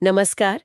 नमस्कार।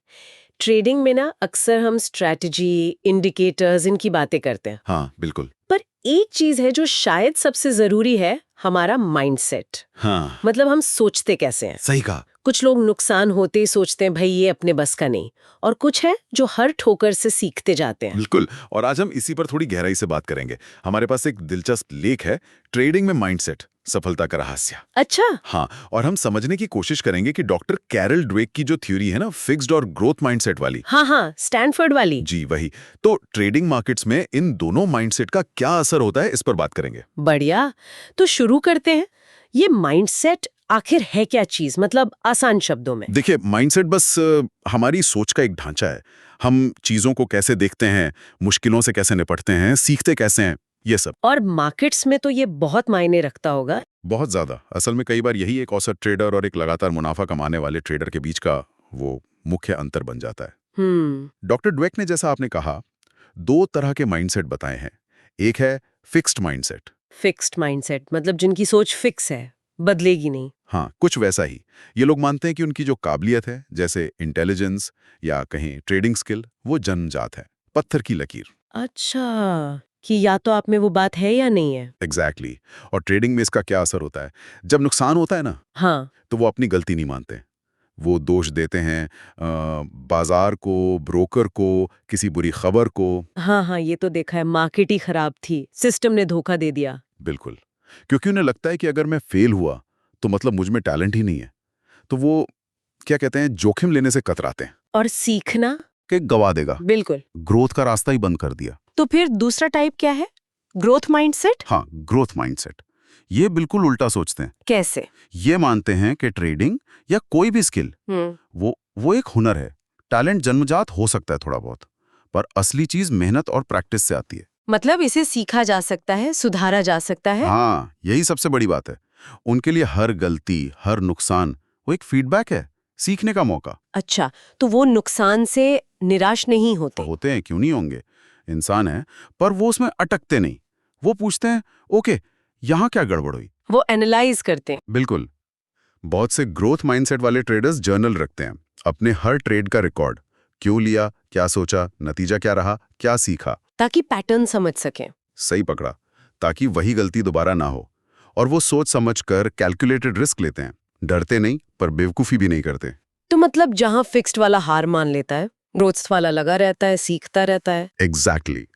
ट्रेडिंग में ना अक्सर हम स्ट्रैटेजी, इंडिकेटर्स इनकी बातें करते हैं। हाँ, बिल्कुल। पर एक चीज है जो शायद सबसे जरूरी है, हमारा माइंडसेट। हाँ, मतलब हम सोचते कैसे हैं। सही कहा। कुछ लोग नुकसान होते ही सोचते हैं भाई ये अपने बस का नहीं, और कुछ है जो हर ठोकर से सीखते जाते हैं। बिल्कुल। और आज हम इसी पर थोड़ी गहराई से बात करेंगे। हमारे पास एक दिलचस्प लेख है, ट्रेडिंग में माइंडसेट, सफलता का रहस्य। अच्छा। हाँ, और हम समझने की कोशिश करेंगे कि डॉक्टर कैरल ड्वेक की जो थ्योरी है ना, फिक्स्ड और ग्रोथ माइंडसेट वाली। हाँ हाँ, स्टैनफोर्ड वाली। जी वही। तो ट्रेडिंग मार्केट्स में इन दोनों माइंडसेट का क्या असर होता है, इस पर बात करेंगे। बढ़िया। तो शुरू करते हैं। ये माइंडसेट आखिर है क्या चीज, मतलब आसान शब्दों में। देखिए, माइंडसेट बस हमारी सोच का एक ढांचा है। हम चीजों को कैसे देखते हैं, मुश्किलों से कैसे निपटते हैं, सीखते कैसे हैं, ये सब। और मार्केट्स में तो ये बहुत मायने रखता होगा। बहुत ज्यादा। असल में कई बार यही एक औसत ट्रेडर और एक लगातार मुनाफा कमाने वाले ट्रेडर के बीच का वो मुख्य अंतर बन जाता है। डॉक्टर ड्वेक ने, जैसा आपने कहा, दो तरह के माइंडसेट बताए हैं। एक है फिक्स्ड माइंडसेट। फिक्स्ड माइंडसेट मतलब जिनकी सोच फिक्स है, बदलेगी नहीं। हाँ, कुछ वैसा ही। ये लोग मानते हैं कि उनकी जो काबिलियत है, जैसे इंटेलिजेंस या कहें ट्रेडिंग स्किल, वो जन्मजात है, पत्थर की लकीर। अच्छा, कि या तो आप में वो बात है या नहीं है। एग्जैक्टली। और ट्रेडिंग में इसका क्या असर होता है? जब नुकसान होता है ना, हाँ। तो वो अपनी गलती नहीं मानते। वो दोष देते हैं बाजार को, ब्रोकर को, किसी बुरी खबर को। हाँ हाँ, ये तो देखा है, मार्केट ही खराब थी, सिस्टम ने धोखा दे दिया। बिल्कुल। क्योंकि उन्हें लगता है कि अगर मैं फेल हुआ तो मतलब मुझ में टैलेंट ही नहीं है। तो वो क्या कहते हैं, जोखिम लेने से कतराते हैं और सीखना। कि गवा देगा, बिल्कुल। ग्रोथ का रास्ता ही बंद कर दिया। तो फिर दूसरा टाइप क्या है, ग्रोथ माइंडसेट। हाँ, ग्रोथ माइंडसेट। ये बिल्कुल उल्टा सोचते हैं। कैसे। ये मानते हैं कि ट्रेडिंग या कोई भी स्किल वो एक हुनर है। टैलेंट जन्मजात हो सकता है थोड़ा बहुत, पर असली चीज मेहनत और प्रैक्टिस से आती है। मतलब इसे सीखा जा सकता है, सुधारा जा सकता है। हाँ, यही सबसे बड़ी बात है। उनके लिए हर गलती, हर नुकसान वो एक फीडबैक है, सीखने का मौका। अच्छा, तो वो नुकसान से निराश नहीं होते। होते हैं, क्यों नहीं होंगे, इंसान है। पर वो उसमें अटकते नहीं। वो पूछते हैं, ओके, यहाँ क्या गड़बड़ हुई। वो एनालाइज करते हैं। बिल्कुल। बहुत से ग्रोथ माइंडसेट वाले ट्रेडर्स जर्नल रखते हैं, अपने हर ट्रेड का रिकॉर्ड। क्यों लिया, क्या सोचा, नतीजा क्या रहा, क्या सीखा। ताकि पैटर्न समझ सकें। सही पकड़ा। ताकि वही गलती दोबारा ना हो। और वो सोच समझकर कैलकुलेटेड रिस्क लेते हैं। डरते नहीं, पर बेवकूफ़ी भी नहीं करते। तो मतलब जहां फिक्स्ड वाला हार मान लेता है, ग्रोथ वाला लगा रहता है, सीखता रहता है। एग्जैक्टली।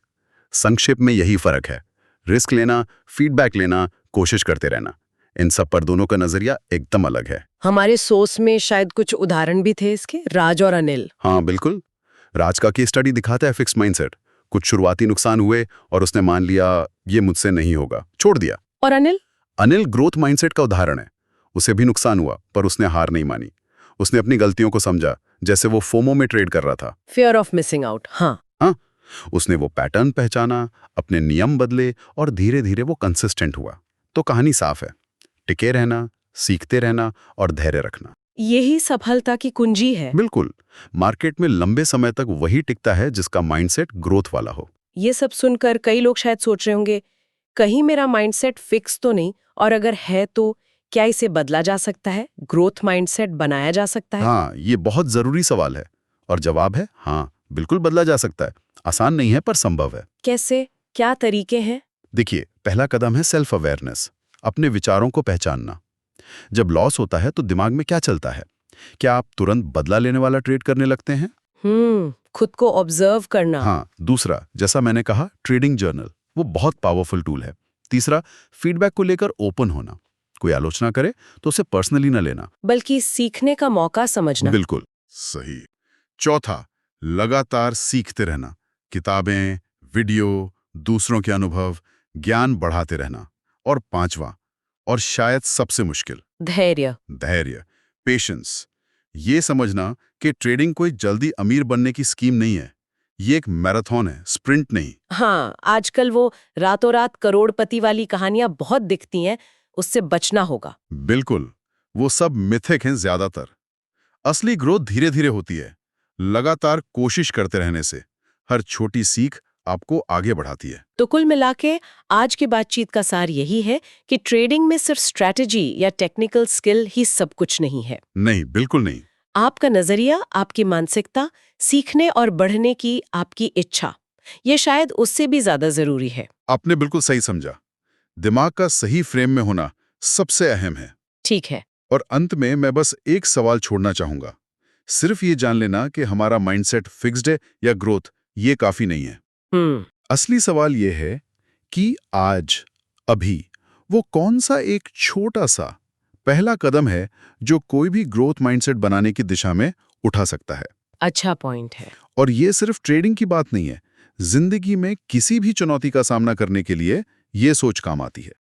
संक्षेप में यही फर्क है। रिस्क लेना, फीडबैक लेना, कोशिश करते रहना। इन सब पर दोनों का नजरिया एकदम अलग है। हमारे सोर्स में शायद कुछ उदाहरण भी थे इसके, राज और अनिल। हाँ, बिल्कुल। राज का केस स्टडी दिखाता है फिक्स माइंडसेट। कुछ शुरुआती नुकसान हुए और उसने मान लिया ये मुझसे नहीं होगा, छोड़ दिया। और अनिल। अनिल ग्रोथ माइंडसेट का उदाहरण है। उसे भी नुकसान हुआ, पर उसने हार नहीं मानी। उसने अपनी गलतियों को समझा, जैसे वो फोमो में ट्रेड कर रहा था। Fear of missing out. हाँ। हाँ, उसने वो पैटर्न पहचाना, अपने नियम बदले और धीरे धीरे वो कंसिस्टेंट हुआ। तो कहानी साफ है, टिके रहना, सीखते रहना और धैर्य रखना। यही सफलता की कुंजी है। बिल्कुल। मार्केट में लंबे समय तक वही टिकता है जिसका माइंडसेट ग्रोथ वाला हो। ये सब सुनकर कई लोग शायद सोच रहे होंगे, कहीं मेरा माइंडसेट फिक्स तो नहीं, और अगर है तो क्या इसे बदला जा सकता है, ग्रोथ माइंडसेट बनाया जा सकता है। हाँ, ये बहुत जरूरी सवाल है। और जवाब है हाँ, बिल्कुल बदला जा सकता है। आसान नहीं है, पर संभव है। कैसे, क्या तरीके हैं। देखिए, पहला कदम है सेल्फ अवेयरनेस, अपने विचारों को पहचानना। जब लॉस होता है तो दिमाग में क्या चलता है? क्या आप तुरंत बदला लेने वाला ट्रेड करने लगते हैं? खुद को ऑब्जर्व करना। हाँ। दूसरा, जैसा मैंने कहा, ट्रेडिंग जर्नल, वो बहुत पावरफुल टूल है। तीसरा, फीडबैक को लेकर ओपन होना। कोई आलोचना करे तो उसे पर्सनली न लेना, बल्कि सीखने का मौका समझना। बिल्कुल सही। चौथा, लगातार सीखते रहना। किताबें, वीडियो, दूसरों के अनुभव, ज्ञान बढ़ाते रहना। और पांचवा, और शायद सबसे मुश्किल, धैर्य। धैर्य, पेशेंस। ये समझना कि ट्रेडिंग कोई जल्दी अमीर बनने की स्कीम नहीं है। ये एक मैराथन है, स्प्रिंट नहीं। हाँ, आजकल वो रातों रात करोड़पति वाली कहानियां बहुत दिखती हैं, उससे बचना होगा। बिल्कुल। वो सब मिथिक हैं ज्यादातर। असली ग्रोथ धीरे धीरे होती है, लगातार कोशिश करते रहने से। हर छोटी सीख आपको आगे बढ़ाती है। तो कुल मिलाके आज की बातचीत का सार यही है कि ट्रेडिंग में सिर्फ स्ट्रैटेजी या टेक्निकल स्किल ही सब कुछ नहीं है। नहीं, बिल्कुल नहीं। आपका नजरिया, आपकी मानसिकता, सीखने और बढ़ने की आपकी इच्छा, ये शायद उससे भी ज्यादा जरूरी है। आपने बिल्कुल सही समझा। दिमाग का सही फ्रेम में होना सबसे अहम है। ठीक है। और अंत में मैं बस एक सवाल छोड़ना चाहूंगा। सिर्फ ये जान लेना कि हमारा माइंडसेट फिक्स्ड है या ग्रोथ, ये काफी नहीं है। हम्म। असली सवाल ये है कि आज, अभी, वो कौन सा एक छोटा सा पहला कदम है जो कोई भी ग्रोथ माइंडसेट बनाने की दिशा में उठा सकता है। अच्छा पॉइंट है। और ये सिर्फ ट्रेडिंग की बात नहीं है। जिंदगी में किसी भी चुनौती का सामना करने के लिए ये सोच काम आती है।